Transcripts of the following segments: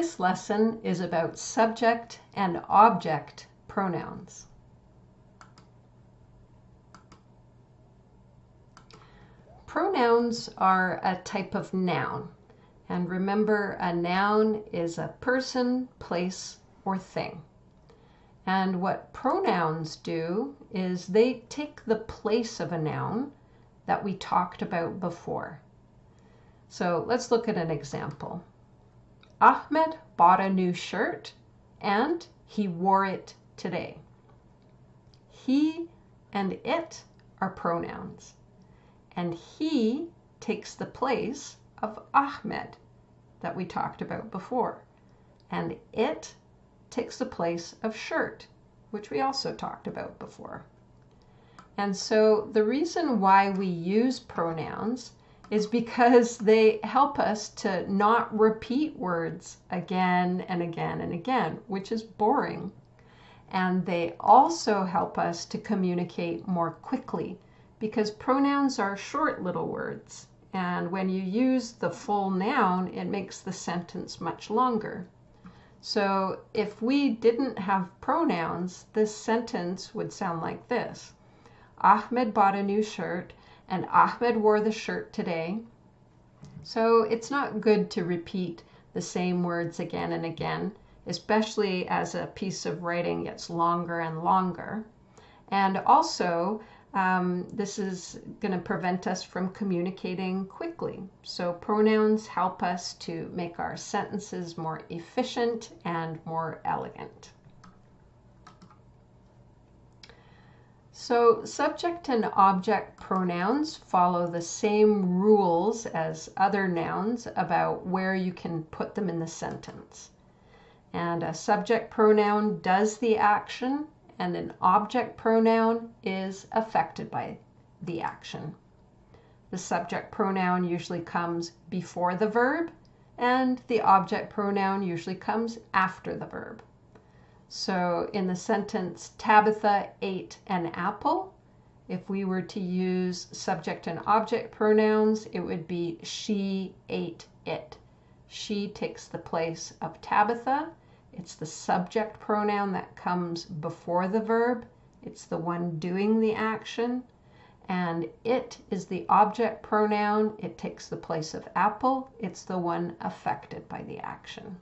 This lesson is about subject and object pronouns. Pronouns are a type of noun. And remember, a noun is a person, place, or thing. And what pronouns do is they take the place of a noun that we talked about before. So let's look at an example. Ahmed bought a new shirt and he wore it today. He and it are pronouns. And he takes the place of Ahmed that we talked about before. And it takes the place of shirt, which we also talked about before. And so the reason why we use pronouns is because they help us to not repeat words again and again and again, which is boring. And they also help us to communicate more quickly because pronouns are short little words. And when you use the full noun, it makes the sentence much longer. So if we didn't have pronouns, this sentence would sound like this. Ahmed bought a new shirt and Ahmed wore the shirt today. So it's not good to repeat the same words again and again, especially as a piece of writing gets longer and longer. And also, this is going to prevent us from communicating quickly. So pronouns help us to make our sentences more efficient and more elegant. So subject and object pronouns follow the same rules as other nouns about where you can put them in the sentence. And a subject pronoun does the action, and an object pronoun is affected by the action. The subject pronoun usually comes before the verb, and the object pronoun usually comes after the verb. So in the sentence, Tabitha ate an apple, if we were to use subject and object pronouns, it would be she ate it. She takes the place of Tabitha. It's the subject pronoun that comes before the verb. It's the one doing the action. And it is the object pronoun. It takes the place of apple. It's the one affected by the action.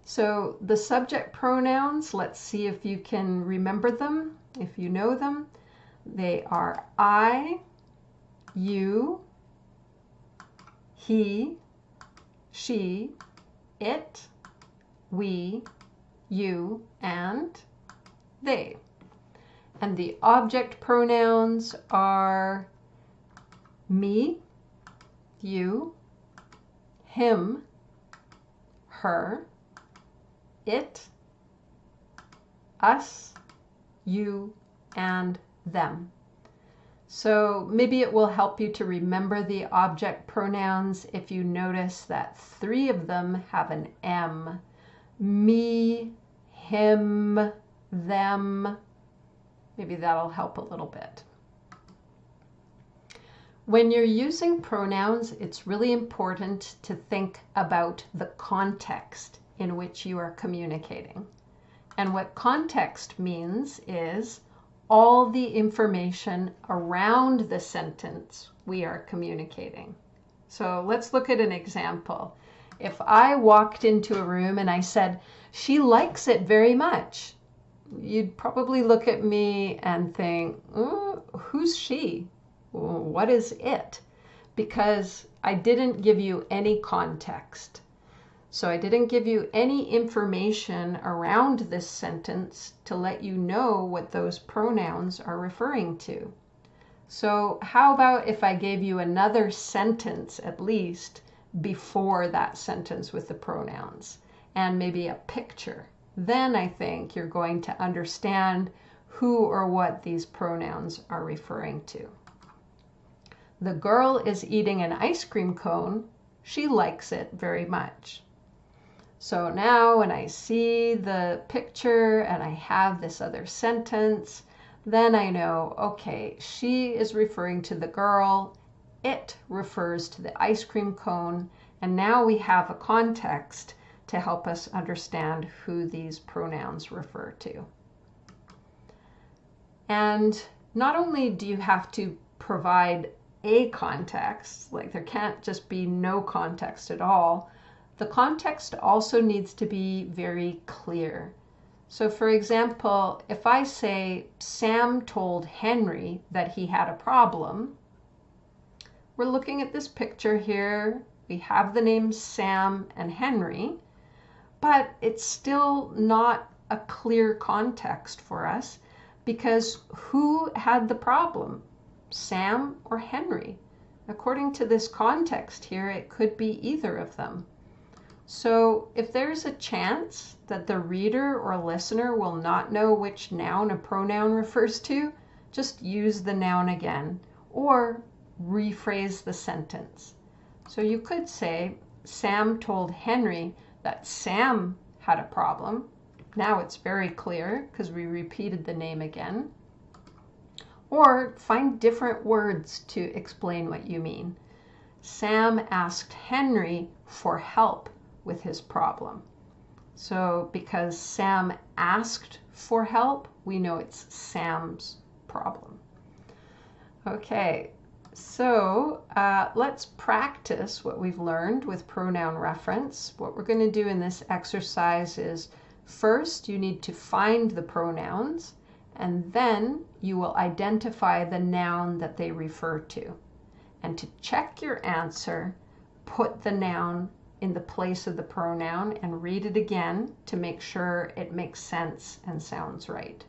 So the subject pronouns, let's see if you can remember them, if you know them. They are I, you, he, she, it, we, you, and they. And the object pronouns are me, you, him, her, it, us, you, and them. So maybe it will help you to remember the object pronouns if you notice that 3 of them have an M. Me, him, them. Maybe that'll help a little bit. When you're using pronouns, it's really important to think about the context in which you are communicating. And what context means is all the information around the sentence we are communicating. So let's look at an example. If I walked into a room and I said, she likes it very much, you'd probably look at me and think, oh, who's she? What is it? Because I didn't give you any context. So I didn't give you any information around this sentence to let you know what those pronouns are referring to. So how about if I gave you another sentence at least before that sentence with the pronouns and maybe a picture? Then I think you're going to understand who or what these pronouns are referring to. The girl is eating an ice cream cone. She likes it very much. So now when I see the picture and I have this other sentence, then I know, okay, she is referring to the girl, it refers to the ice cream cone, And now we have a context to help us understand who these pronouns refer to. And not only do you have to provide a context, like there can't just be no context at all, the context also needs to be very clear. So for example, if I say Sam told Henry that he had a problem, we're looking at this picture here. We have the names Sam and Henry, but it's still not a clear context for us because who had the problem, Sam or Henry? According to this context here, it could be either of them. So if there's a chance that the reader or listener will not know which noun a pronoun refers to, just use the noun again or rephrase the sentence. So you could say, Sam told Henry that Sam had a problem. Now it's very clear because we repeated the name again. Or find different words to explain what you mean. Sam asked Henry for help with his problem. So because Sam asked for help, we know it's Sam's problem. Okay, so let's practice what we've learned with pronoun reference. What we're going to do in this exercise is first you need to find the pronouns, and then you will identify the noun that they refer to. And to check your answer, put the noun in the place of the pronoun and read it again to make sure it makes sense and sounds right.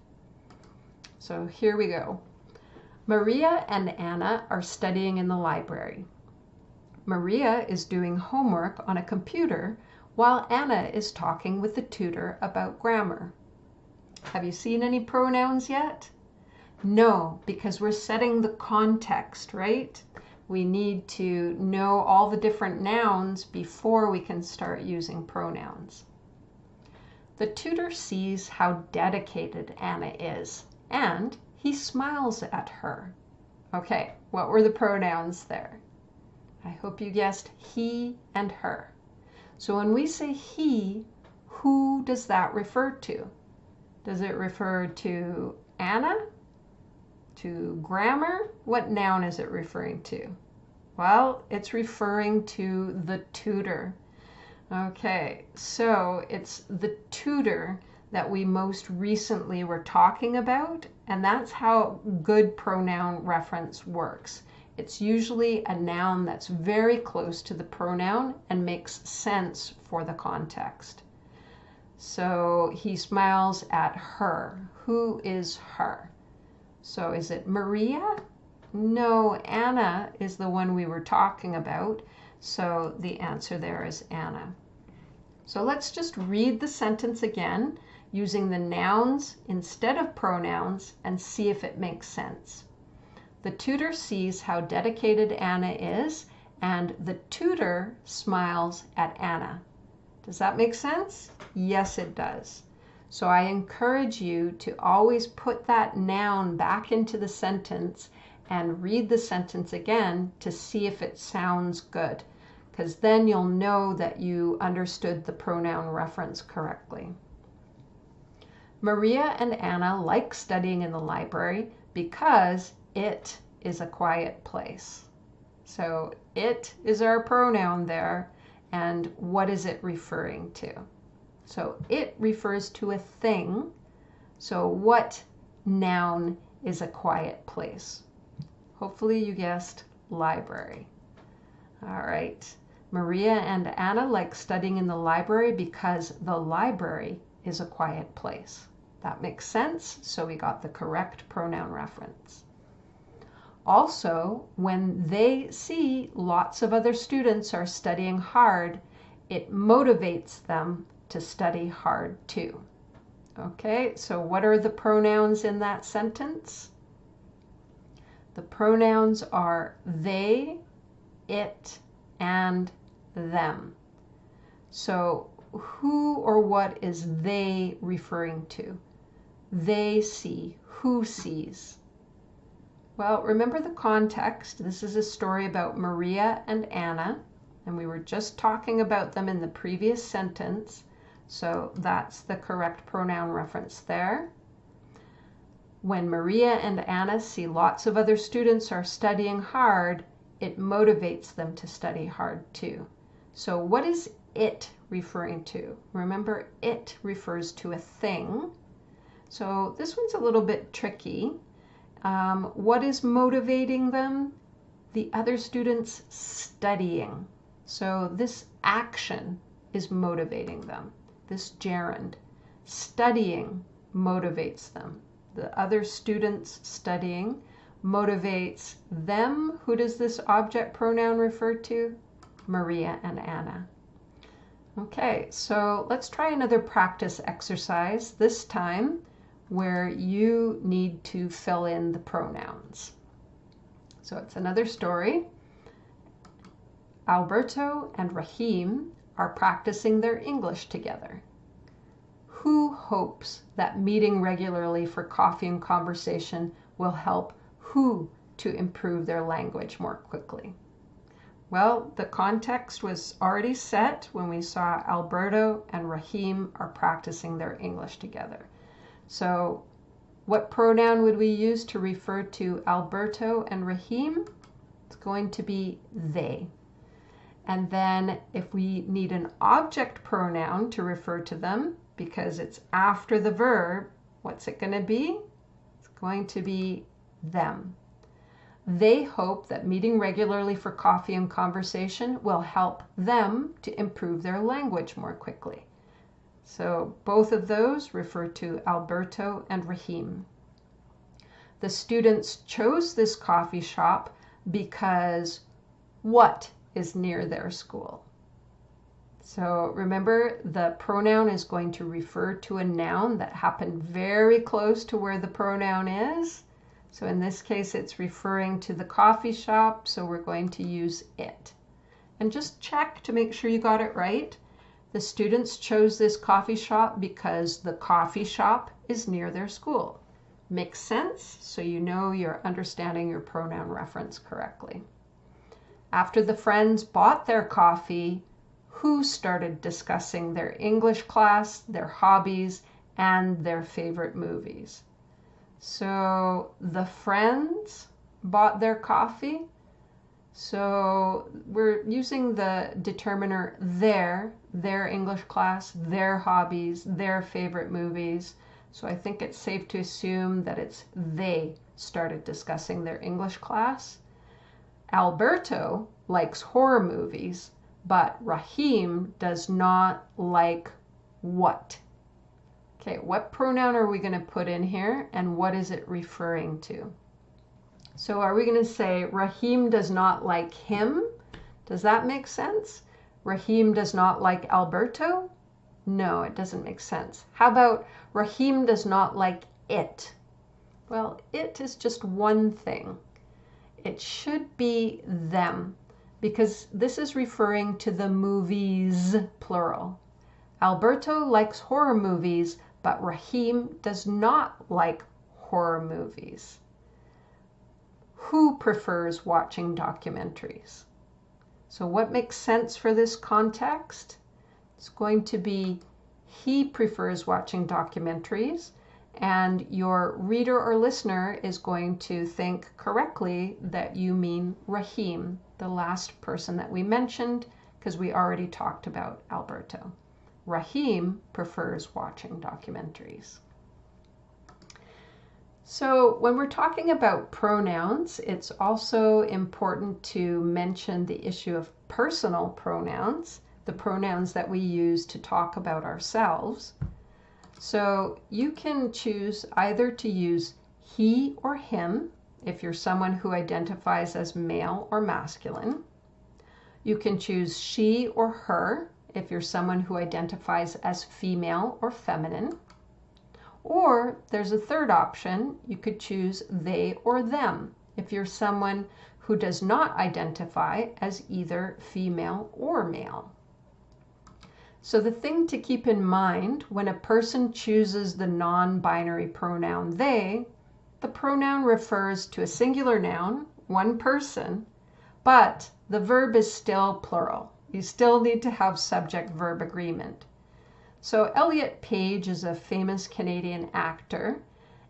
So here we go. Maria and Anna are studying in the library. Maria is doing homework on a computer while Anna is talking with the tutor about grammar. Have you seen any pronouns yet? No, because we're setting the context, right? We need to know all the different nouns before we can start using pronouns. The tutor sees how dedicated Anna is, and he smiles at her. Okay, what were the pronouns there? I hope you guessed he and her. So when we say he, who does that refer to? Does it refer to Anna? To grammar? What noun is it referring to? Well, it's referring to the tutor. Okay, so it's the tutor that we most recently were talking about, and that's how good pronoun reference works. It's usually a noun that's very close to the pronoun and makes sense for the context. So he smiles at her. Who is her? So is it Maria? No, Anna is the one we were talking about. So the answer there is Anna. So let's just read the sentence again using the nouns instead of pronouns and see if it makes sense. The tutor sees how dedicated Anna is, and the tutor smiles at Anna. Does that make sense? Yes, it does. So I encourage you to always put that noun back into the sentence and read the sentence again to see if it sounds good, because then you'll know that you understood the pronoun reference correctly. Maria and Anna like studying in the library because it is a quiet place. So it is our pronoun there, and what is it referring to? So it refers to a thing. So what noun is a quiet place? Hopefully you guessed library. All right. Maria and Anna like studying in the library because the library is a quiet place. That makes sense, so we got the correct pronoun reference. Also, when they see lots of other students are studying hard, it motivates them to study hard too. Okay, so what are the pronouns in that sentence? The pronouns are they, it, and them. So who or what is they referring to? They see. Who sees? Well, remember the context. This is a story about Maria and Anna, And we were just talking about them in the previous sentence. So that's the correct pronoun reference there. When Maria and Anna see lots of other students are studying hard, it motivates them to study hard too. So what is it referring to? Remember, it refers to a thing. So this one's a little bit tricky. What is motivating them? The other students studying. So this action is motivating them. This gerund. Studying motivates them. The other students studying motivates them. Who does this object pronoun refer to? Maria and Anna. Okay, so let's try another practice exercise, this time where you need to fill in the pronouns. So it's another story. Alberto and Rahim are practicing their English together. Who hopes that meeting regularly for coffee and conversation will help who to improve their language more quickly? Well, the context was already set when we saw Alberto and Rahim are practicing their English together. So what pronoun would we use to refer to Alberto and Rahim? It's going to be they. And then if we need an object pronoun to refer to them, because it's after the verb, what's it going to be? It's going to be them. They hope that meeting regularly for coffee and conversation will help them to improve their language more quickly. So both of those refer to Alberto and Rahim. The students chose this coffee shop because what is near their school? So remember, the pronoun is going to refer to a noun that happened very close to where the pronoun is. So in this case, it's referring to the coffee shop, so we're going to use it. And just check to make sure you got it right. The students chose this coffee shop because the coffee shop is near their school. Makes sense, so you know you're understanding your pronoun reference correctly. After the friends bought their coffee, who started discussing their English class, their hobbies, and their favorite movies? So the friends bought their coffee. So we're using the determiner their English class, their hobbies, their favorite movies. So I think it's safe to assume that it's they started discussing their English class. Alberto likes horror movies, but Rahim does not like what? Okay, what pronoun are we going to put in here, and what is it referring to? So are we going to say Rahim does not like him? Does that make sense? Rahim does not like Alberto? No, it doesn't make sense. How about Rahim does not like it? Well, it is just one thing. It should be them, because this is referring to the movies, plural. Alberto likes horror movies, but Rahim does not like horror movies. Who prefers watching documentaries? So what makes sense for this context? It's going to be he prefers watching documentaries, and your reader or listener is going to think correctly that you mean Rahim, the last person that we mentioned, because we already talked about Alberto. Rahim prefers watching documentaries. So when we're talking about pronouns, it's also important to mention the issue of personal pronouns, the pronouns that we use to talk about ourselves. So you can choose either to use he or him if you're someone who identifies as male or masculine. You can choose she or her if you're someone who identifies as female or feminine. Or there's a third option, you could choose they or them if you're someone who does not identify as either female or male. So the thing to keep in mind when a person chooses the non-binary pronoun they, the pronoun refers to a singular noun, one person, but the verb is still plural. You still need to have subject-verb agreement. So Elliot Page is a famous Canadian actor,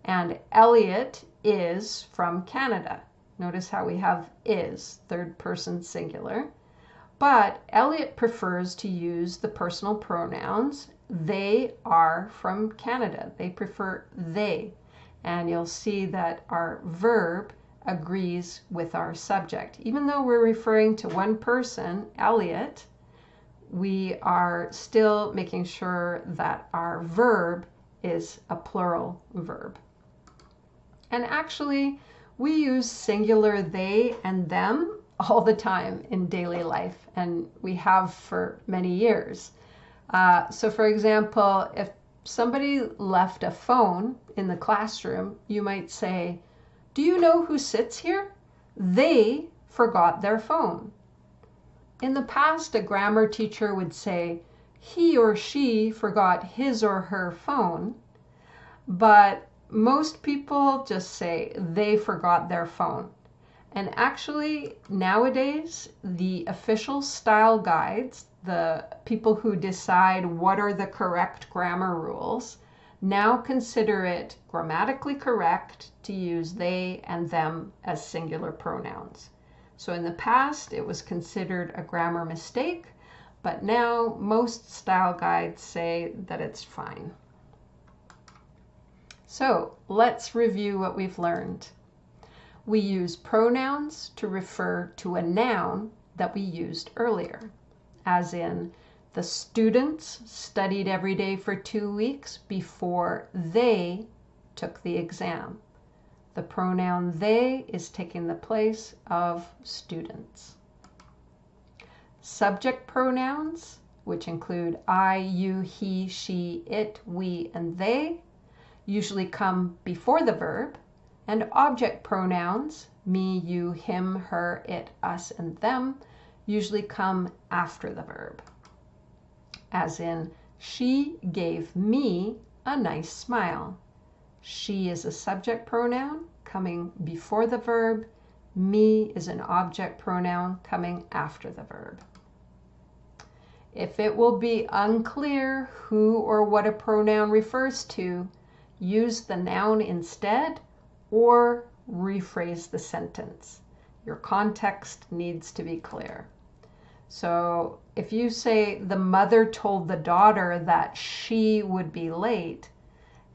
and Elliot is from Canada. Notice how we have is, third person singular. But Elliot prefers to use the personal pronouns. They are from Canada. They prefer they. And you'll see that our verb agrees with our subject. Even though we're referring to one person, Elliot, we are still making sure that our verb is a plural verb. And actually, we use singular they and them all the time in daily life, and we have for many years. So for example, if somebody left a phone in the classroom, you might say, "Do you know who sits here? They forgot their phone." In the past, a grammar teacher would say, "He or she forgot his or her phone," but most people just say, "They forgot their phone." And actually, nowadays, the official style guides, the people who decide what are the correct grammar rules, now consider it grammatically correct to use they and them as singular pronouns. So in the past, it was considered a grammar mistake, but now most style guides say that it's fine. So let's review what we've learned. We use pronouns to refer to a noun that we used earlier, as in, the students studied every day for 2 weeks before they took the exam. The pronoun they is taking the place of students. Subject pronouns, which include I, you, he, she, it, we, and they, usually come before the verb, and object pronouns, me, you, him, her, it, us, and them, usually come after the verb. As in, she gave me a nice smile. She is a subject pronoun coming before the verb. Me is an object pronoun coming after the verb. If it will be unclear who or what a pronoun refers to, use the noun instead or rephrase the sentence. Your context needs to be clear. So if you say the mother told the daughter that she would be late,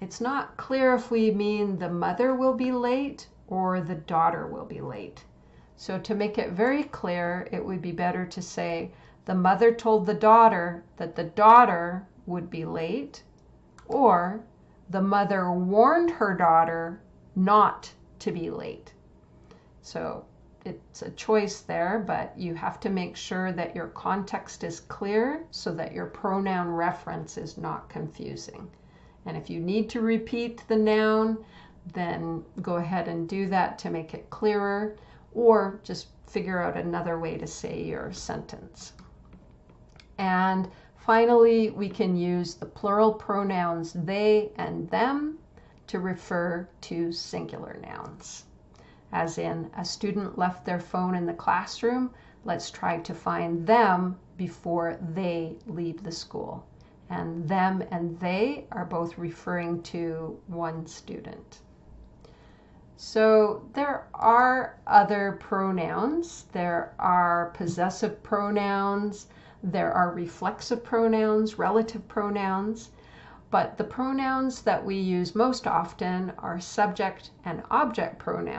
it's not clear if we mean the mother will be late or the daughter will be late. So to make it very clear, it would be better to say the mother told the daughter that the daughter would be late, or the mother warned her daughter not to be late. So it's a choice there, but you have to make sure that your context is clear so that your pronoun reference is not confusing. And if you need to repeat the noun, then go ahead and do that to make it clearer, or just figure out another way to say your sentence. And finally, we can use the plural pronouns they and them to refer to singular nouns. As in, a student left their phone in the classroom, let's try to find them before they leave the school. And them and they are both referring to one student. So there are other pronouns. There are possessive pronouns, there are reflexive pronouns, relative pronouns, but the pronouns that we use most often are subject and object pronouns.